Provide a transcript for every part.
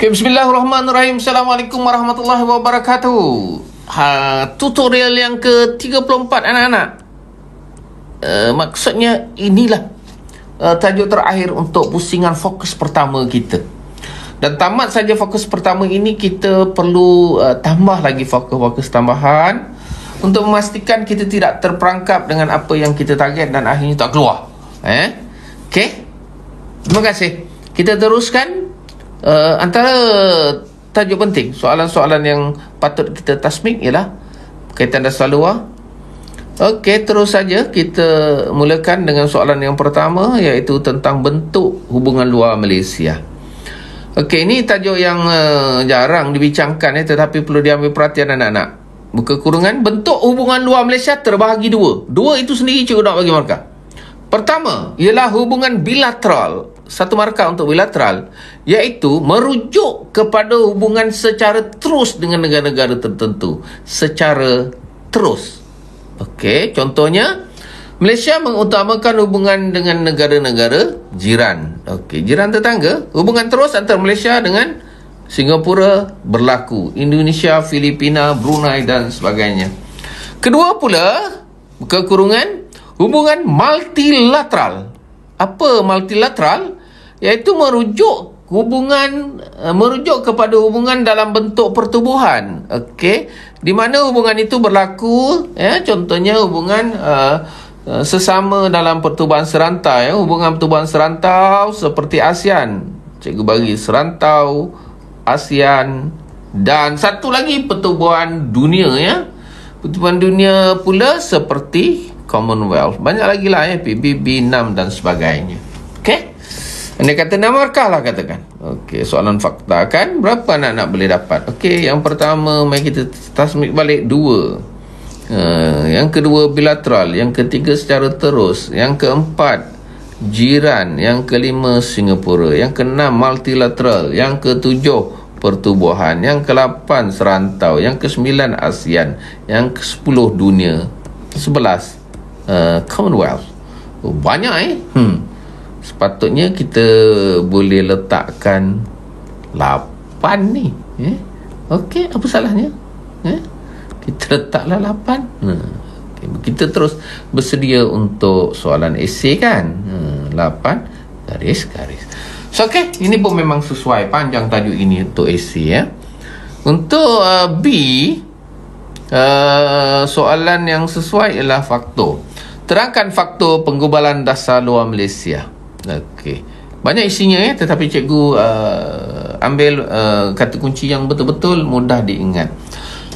Okay, bismillahirrahmanirrahim. Assalamualaikum warahmatullahi wabarakatuh. Tutorial yang ke-34 anak-anak. Maksudnya inilah tajuk terakhir untuk pusingan fokus pertama kita. Dan tamat saja fokus pertama ini, kita perlu tambah lagi fokus-fokus tambahan untuk memastikan kita tidak terperangkap dengan apa yang kita target dan akhirnya tak keluar. Okay? Terima kasih. Kita teruskan. Antara tajuk penting, soalan-soalan yang patut kita tasmik ialah berkaitan dasar luar. Okey, terus saja kita mulakan dengan soalan yang pertama, iaitu tentang bentuk hubungan luar Malaysia. Okey, ini tajuk yang jarang dibincangkan, tetapi perlu diambil perhatian anak-anak. Buka kurungan, bentuk hubungan luar Malaysia terbahagi dua. Dua itu sendiri cikgu nak bagi markah. Pertama ialah hubungan bilateral. Satu markah untuk bilateral, iaitu merujuk kepada hubungan secara terus dengan negara-negara tertentu. Secara terus. Okey, contohnya Malaysia mengutamakan hubungan dengan negara-negara jiran. Okey, jiran tetangga. Hubungan terus antara Malaysia dengan Singapura berlaku, Indonesia, Filipina, Brunei dan sebagainya. Kedua pula, buka kurungan, hubungan multilateral. Apa multilateral? Iaitu merujuk kepada hubungan dalam bentuk pertubuhan. Okey, di mana hubungan itu berlaku, contohnya hubungan sesama dalam pertubuhan serantai, hubungan pertubuhan serantau seperti ASEAN. Cikgu bagi serantau, ASEAN, dan satu lagi pertubuhan dunia, pertubuhan dunia pula seperti Commonwealth. Banyak lagi lah, PBB 6 dan sebagainya. Okey, anda kata 6 markah lah katakan. Okey, soalan fakta kan, berapa anak-anak boleh dapat? Okey, yang pertama mari kita tasmik balik 2. Yang kedua bilateral, yang ketiga secara terus, yang keempat jiran, yang kelima Singapura, yang keenam multilateral, yang ketujuh pertubuhan, yang ke-8 serantau, yang ke-9 ASEAN, yang ke-10 dunia, 11 Commonwealth. Banyak Sepatutnya kita boleh letakkan 8 ni. Okey, apa salahnya? Kita letaklah 8. Okay. Kita terus bersedia untuk soalan esei kan. 8 garis-garis. So, okey, ini pun memang sesuai panjang tajuk ini untuk esei. Untuk B, soalan yang sesuai ialah faktor. Terangkan faktor penggubalan dasar luar Malaysia. Okey, banyak isinya tetapi cikgu ambil kata kunci yang betul-betul mudah diingat.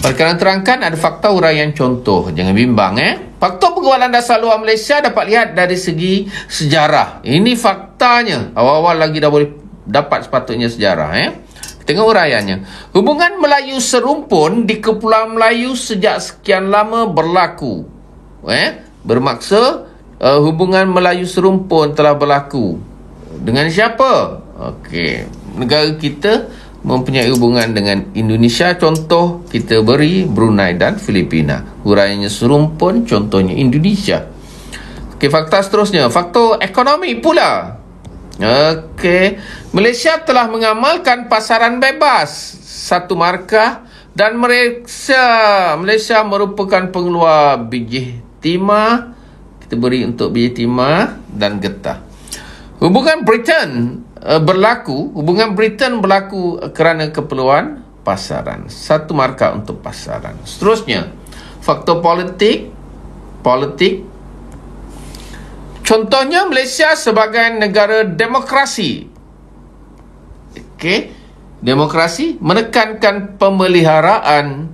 Perkara terangkan ada fakta uraian contoh. Jangan bimbang Faktor penggubalan dasar luar Malaysia dapat lihat dari segi sejarah. Ini faktanya. Awal-awal lagi dah boleh dapat sepatutnya sejarah. Tengok uraiannya. Hubungan Melayu serumpun di Kepulauan Melayu sejak sekian lama berlaku. Bermaksud hubungan Melayu serumpun telah berlaku. Dengan siapa? Okey, negara kita mempunyai hubungan dengan Indonesia. Contoh kita beri Brunei dan Filipina. Huraiannya serumpun, contohnya Indonesia. Okey, fakta seterusnya, faktor ekonomi pula. Okey, Malaysia telah mengamalkan pasaran bebas. Satu markah. Dan Malaysia merupakan pengeluar biji timah. Kita beri untuk biji timah dan getah. Hubungan Britain berlaku kerana keperluan pasaran. Satu markah untuk pasaran. Seterusnya, faktor politik. Contohnya Malaysia sebagai negara demokrasi. Okey, demokrasi menekankan pemeliharaan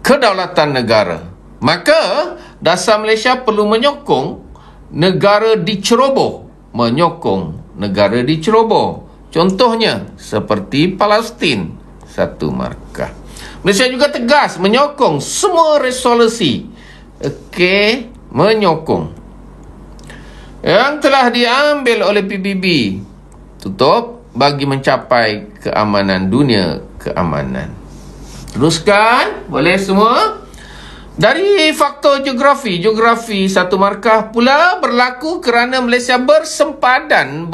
kedaulatan negara. Maka dasar Malaysia perlu menyokong negara diceroboh. Contohnya seperti Palestin. Satu markah. Malaysia juga tegas menyokong semua resolusi. Okey, menyokong yang telah diambil oleh PBB. Tutup, bagi mencapai keamanan dunia, keamanan. Teruskan, boleh semua? Dari faktor geografi satu markah pula berlaku kerana Malaysia bersempadan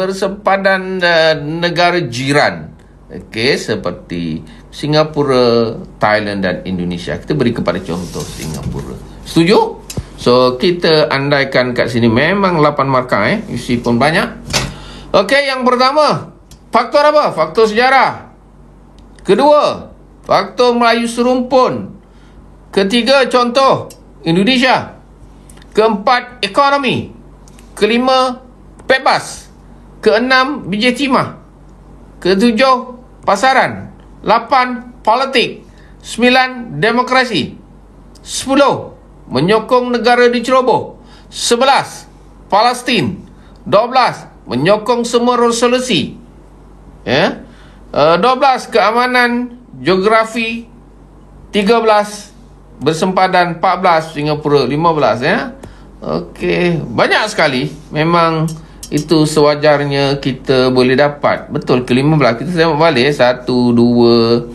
negara jiran. Okey, seperti Singapura, Thailand dan Indonesia. Kita beri kepada contoh Singapura. Setuju? So, kita andaikan kat sini memang 8 markah UC pun banyak. Okey, yang pertama, faktor apa? Faktor sejarah. Kedua, faktor Melayu serumpun. Ketiga, contoh Indonesia. Keempat, ekonomi. Kelima, bebas. Keenam, biji timah. Ketujuh, pasaran. 8, politik. 9, demokrasi. 10, menyokong negara diceroboh. 11, Palestin. 12, menyokong semua resolusi. 12, keamanan geografi. 13, bersempadan. 14, Singapura. 15, Okey, banyak sekali. Memang itu sewajarnya kita boleh dapat. Betul, ke-15 kita tengok balik 1, 2,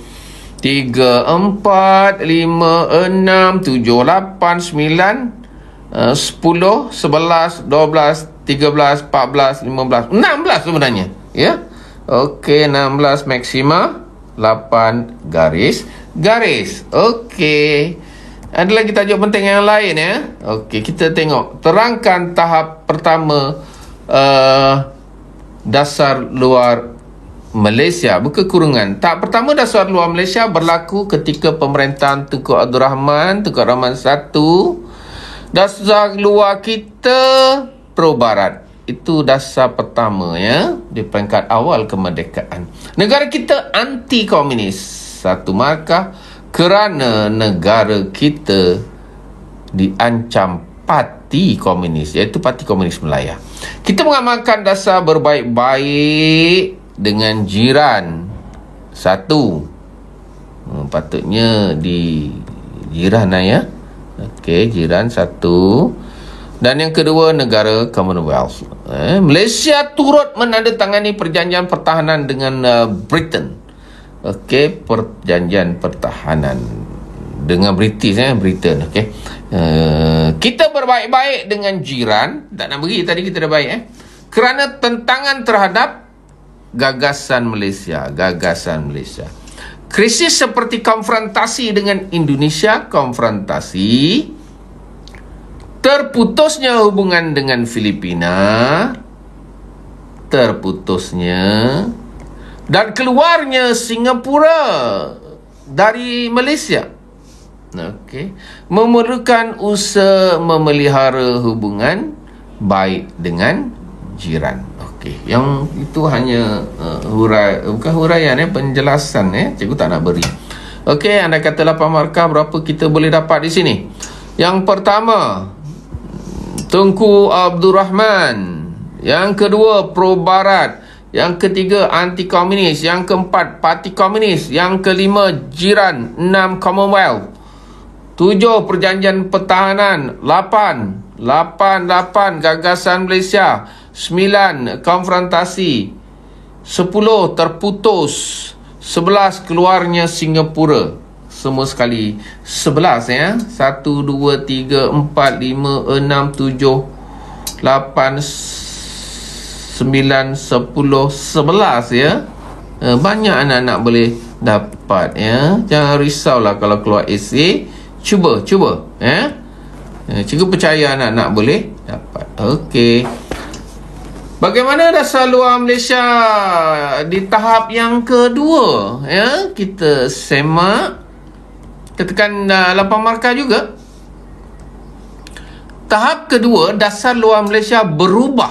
3, 4, 5, 6, 7, 8, 9, 10, 11, 12, 13, 14, 15, 16 sebenarnya. Ya. Okey, 16 maksima, 8 garis. Okey. Ada lagi tajuk penting yang lain Okey, kita tengok. Terangkan tahap pertama dasar luar Malaysia berkekurungan. Tahap pertama dasar luar Malaysia berlaku ketika pemerintahan Tunku Abdul Rahman, Tunku Abdul Rahman 1. Dasar luar kita Pro Barat. Itu dasar pertama di peringkat awal kemerdekaan. Negara kita anti komunis. 1 markah. Kerana negara kita diancam parti komunis, iaitu Parti Komunis Melaya. Kita mengamalkan dasar berbaik-baik dengan jiran. 1, patutnya di jiran Okey, jiran 1. Dan yang kedua, negara Commonwealth. Malaysia turut menandatangani perjanjian pertahanan dengan Britain. Okey, perjanjian pertahanan dengan British Britain. Okey. Kita berbaik-baik dengan jiran. Tak nak beri, tadi kita dah baik kerana tentangan terhadap gagasan Malaysia. Krisis seperti konfrontasi dengan Indonesia, terputusnya hubungan dengan Filipina, dan keluarnya Singapura dari Malaysia. Okey, memerlukan usaha memelihara hubungan baik dengan jiran. Okey, yang itu hanya bukan huraian penjelasan cikgu tak nak beri. Okey, anda kata 8 markah, berapa kita boleh dapat di sini? Yang pertama, Tunku Abdul Rahman. Yang kedua, Pro Barat. Yang ketiga, anti komunis. Yang keempat, parti komunis. Yang kelima, jiran. 6, Commonwealth. 7, perjanjian pertahanan. 8, gagasan Malaysia. 9, konfrontasi. 10, terputus. 11, keluarnya Singapura. Semua sekali 11 1, 2, 3, 4, 5, 6, 7, 8, 9, 10, 11 banyak anak-anak boleh dapat Jangan risaulah kalau keluar essay. Cuba cikgu percaya anak-anak boleh dapat. Okey, bagaimana dasar luar Malaysia di tahap yang kedua kita semak. Tekan 8 markah juga. Tahap kedua, dasar luar Malaysia berubah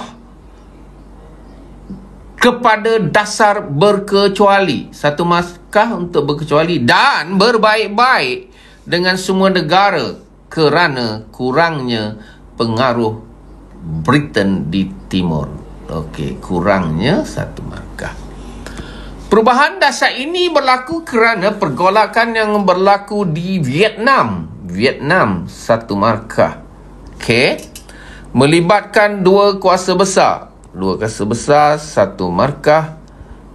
kepada dasar berkecuali. 1 markah untuk berkecuali dan berbaik-baik dengan semua negara kerana kurangnya pengaruh Britain di timur. Okey, kurangnya 1 markah. Perubahan dasar ini berlaku kerana pergolakan yang berlaku di Vietnam. 1 markah. Okey. Melibatkan 2 kuasa besar. 1 markah,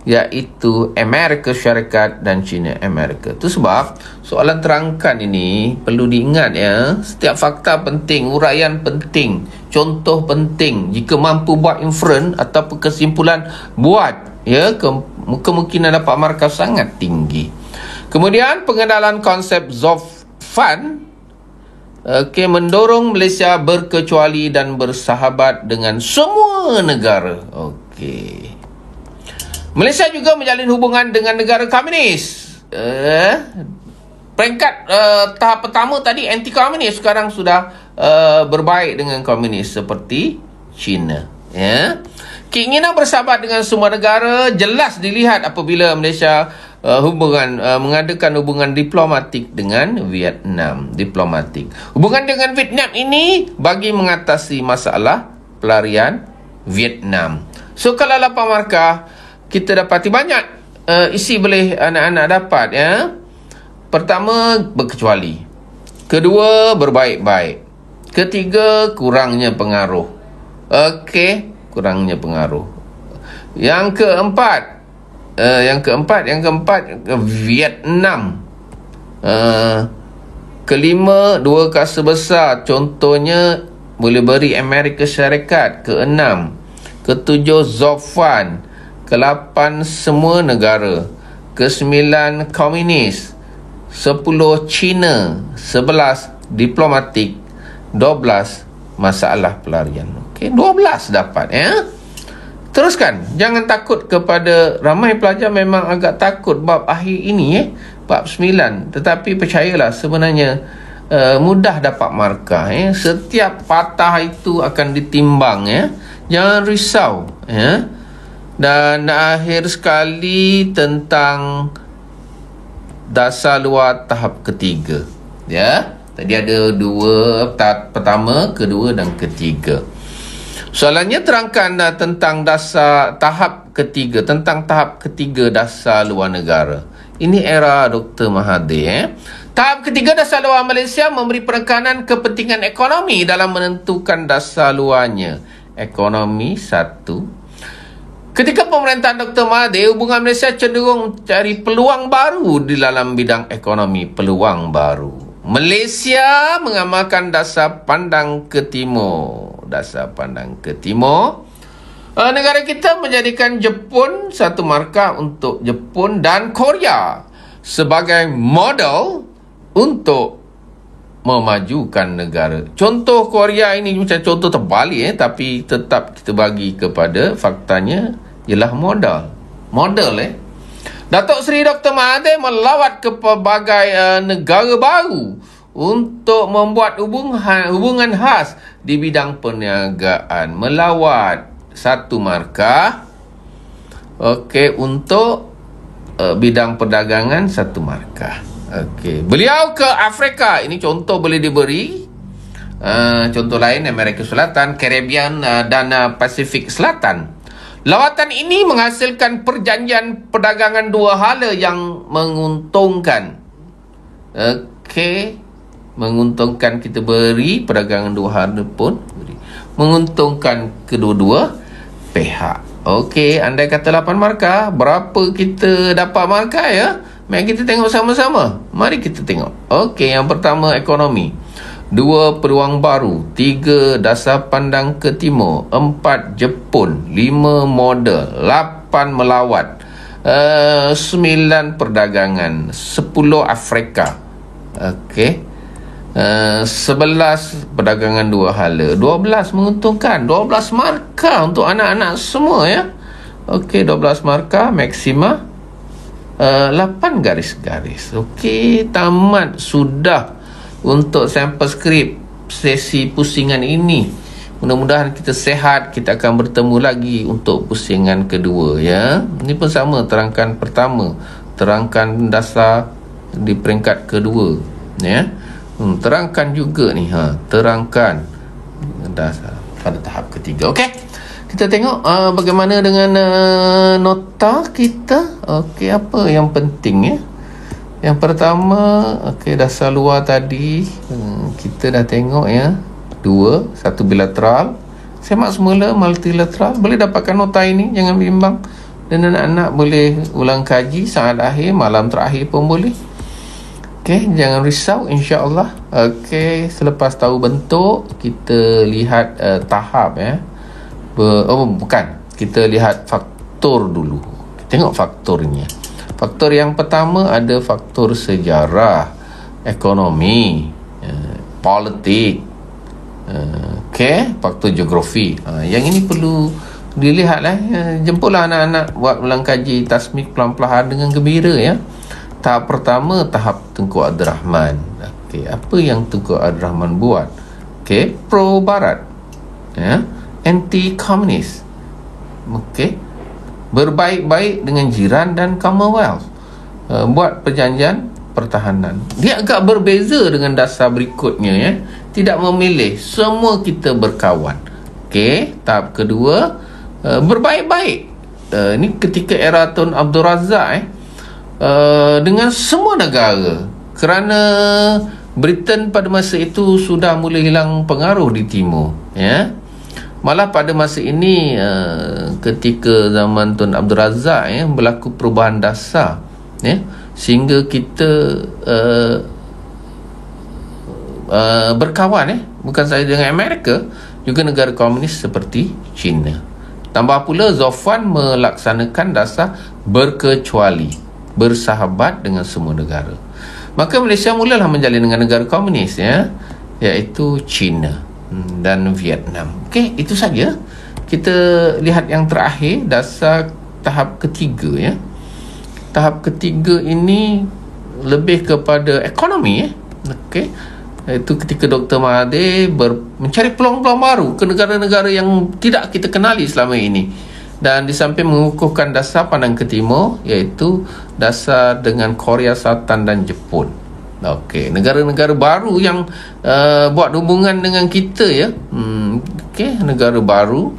iaitu Amerika Syarikat dan China Amerika. Itu sebab soalan terangkan ini perlu diingat Setiap fakta penting, uraian penting, contoh penting. Jika mampu buat inference ataupun kesimpulan, buat Kemungkinan dapat markah sangat tinggi. Kemudian pengenalan konsep Zoufan, mendorong Malaysia berkecuali dan bersahabat dengan semua negara. Malaysia juga menjalin hubungan dengan negara komunis. Peringkat tahap pertama tadi anti-komunis, sekarang sudah berbaik dengan komunis seperti China. Keinginan bersahabat dengan semua negara jelas dilihat apabila Malaysia mengadakan hubungan diplomatik dengan Vietnam. Hubungan dengan Vietnam ini bagi mengatasi masalah pelarian Vietnam. So kalau 8 markah, kita dapati banyak isi boleh anak-anak dapat, ya. Pertama, berkecuali. Kedua, berbaik-baik. Ketiga, kurangnya pengaruh. Kurangnya pengaruh. Yang keempat, Vietnam. Kelima, 2 kuasa besar. Contohnya boleh beri Amerika Syarikat. Keenam, ketujuh, Zoufan. Ke-8, semua negara. Ke-9, komunis. 10, China. 11, diplomatik. 12, masalah pelarian. 12 dapat, ya. Teruskan. Jangan takut kepada, ramai pelajar memang agak takut bab akhir ini, bab 9. Tetapi percayalah, sebenarnya mudah dapat markah, ya. Setiap patah itu akan ditimbang, ya. Jangan risau, ya. Dan akhir sekali tentang dasar luar tahap ketiga, ya. Tadi ada 2, pertama, kedua dan ketiga. Soalannya, terangkan tentang tahap ketiga dasar luar negara. Ini era Dr. Mahathir. Tahap ketiga dasar luar Malaysia memberi penekanan kepentingan ekonomi dalam menentukan dasar luarnya. Ekonomi satu. Ketika pemerintahan Dr. Mahathir, hubungan Malaysia cenderung mencari peluang baru di dalam bidang ekonomi. Peluang baru. Malaysia mengamalkan dasar pandang ke timur. Negara kita menjadikan Jepun 1 markah untuk Jepun dan Korea sebagai model untuk memajukan negara. Contoh Korea ini macam contoh terbalik, tapi tetap kita bagi kepada faktanya ialah model. Datuk Seri Dr. Mahathir melawat ke pelbagai negara baru untuk membuat hubungan khas di bidang perniagaan. Melawat 1 markah. Untuk bidang perdagangan 1 markah. Beliau ke Afrika, ini contoh boleh diberi. Contoh lain, Amerika Selatan, Caribbean dan Pasifik Selatan. Lawatan ini menghasilkan perjanjian perdagangan 2 hala yang menguntungkan. Menguntungkan, kita beri perdagangan 2 hala pun menguntungkan kedua-dua pihak. Andai kata 8 markah, berapa kita dapat markah, ya? Mari kita tengok sama-sama. Mari kita tengok. Yang pertama, ekonomi. 2, peluang baru. 3, dasar pandang ke timur. 4, Jepun. 5, model. 8, melawat. 9, perdagangan. 10, Afrika. 11, perdagangan 2 hala. 12, menguntungkan. 12 markah untuk anak-anak semua, ya. 12 markah, maksima 8 garis-garis. Tamat sudah untuk sampel skrip sesi pusingan ini. Mudah-mudahan kita sehat. Kita akan bertemu lagi untuk pusingan kedua, ya. Ini pun sama, terangkan pertama, terangkan dasar di peringkat kedua, ya. Terangkan juga ni, terangkan dasar pada tahap ketiga. Kita tengok bagaimana dengan nota kita. Apa yang penting, ya? Yang pertama, dasar luar tadi kita dah tengok, ya. 2, 1 bilateral. Semak semula multilateral. Boleh dapatkan nota ini, jangan bimbang. Dan anak-anak boleh ulang kaji saat akhir, malam terakhir pun boleh. Jangan risau, insya-Allah. Selepas tahu bentuk, kita lihat tahap, ya. Bukan, kita lihat faktor dulu. Tengok faktornya. Faktor yang pertama ada faktor sejarah, ekonomi, politik, faktor geografi. Yang ini perlu dilihatlah. Jemputlah anak-anak buat ulang kaji tasmik pelan-pelan dengan gembira ya. Tahap pertama, tahap Tunku Abdul Rahman. Apa yang Tunku Abdul Rahman buat? Pro Barat, anti komunis, berbaik-baik dengan jiran dan Commonwealth, buat perjanjian pertahanan. Dia agak berbeza dengan dasar berikutnya ya. Tidak memilih, semua kita berkawan. Tahap kedua, berbaik-baik. Ini ketika era Tun Abdul Razak dengan semua negara, kerana Britain pada masa itu sudah mulai hilang pengaruh di timur ya. Malah pada masa ini ketika zaman Tun Abdul Razak berlaku perubahan dasar ya, sehingga kita berkawan bukan sahaja dengan Amerika, juga negara komunis seperti China. Tambah pula Zofwan melaksanakan dasar berkecuali, bersahabat dengan semua negara. Maka Malaysia mulalah menjalin dengan negara komunis ya, iaitu China dan Vietnam. Itu saja. Kita lihat yang terakhir, dasar tahap ketiga ya. Tahap ketiga ini lebih kepada ekonomi itu ketika Dr. Mahathir mencari peluang-peluang baru ke negara-negara yang tidak kita kenali selama ini, dan di samping mengukuhkan dasar pandang ke timur, iaitu dasar dengan Korea Selatan dan Jepun. Negara-negara baru yang buat hubungan dengan kita ya. Negara baru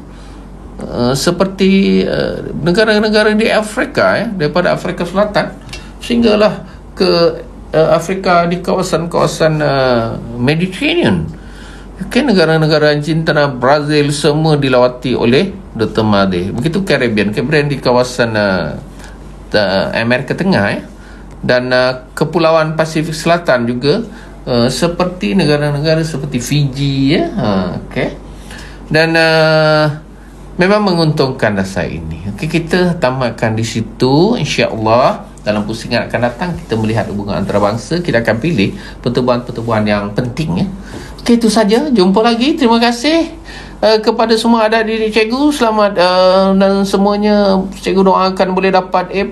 seperti negara-negara di Afrika ya, daripada Afrika Selatan sehinggalah ke Afrika di kawasan-kawasan Mediterranean. Negara-negara Argentina, Brazil semua dilawati oleh Dr. Mahathir. Begitu Caribbean di kawasan Amerika Tengah ya. Dan kepulauan Pasifik Selatan juga, seperti negara-negara seperti Fiji ya. Dan memang menguntungkan dasar ini. Kita tamatkan di situ, insya-Allah. Dalam pusingan akan datang kita melihat hubungan antarabangsa, kita akan pilih pertemuan-pertemuan yang penting ya. Itu saja. Jumpa lagi. Terima kasih kepada semua adik-adik cikgu. Selamat dan semuanya cikgu doakan boleh dapat A+.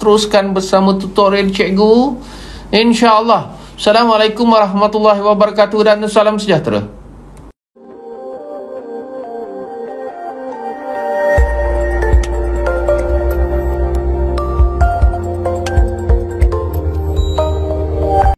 Teruskan bersama tutorial cikgu, insya-Allah. Assalamualaikum warahmatullahi wabarakatuh dan salam sejahtera.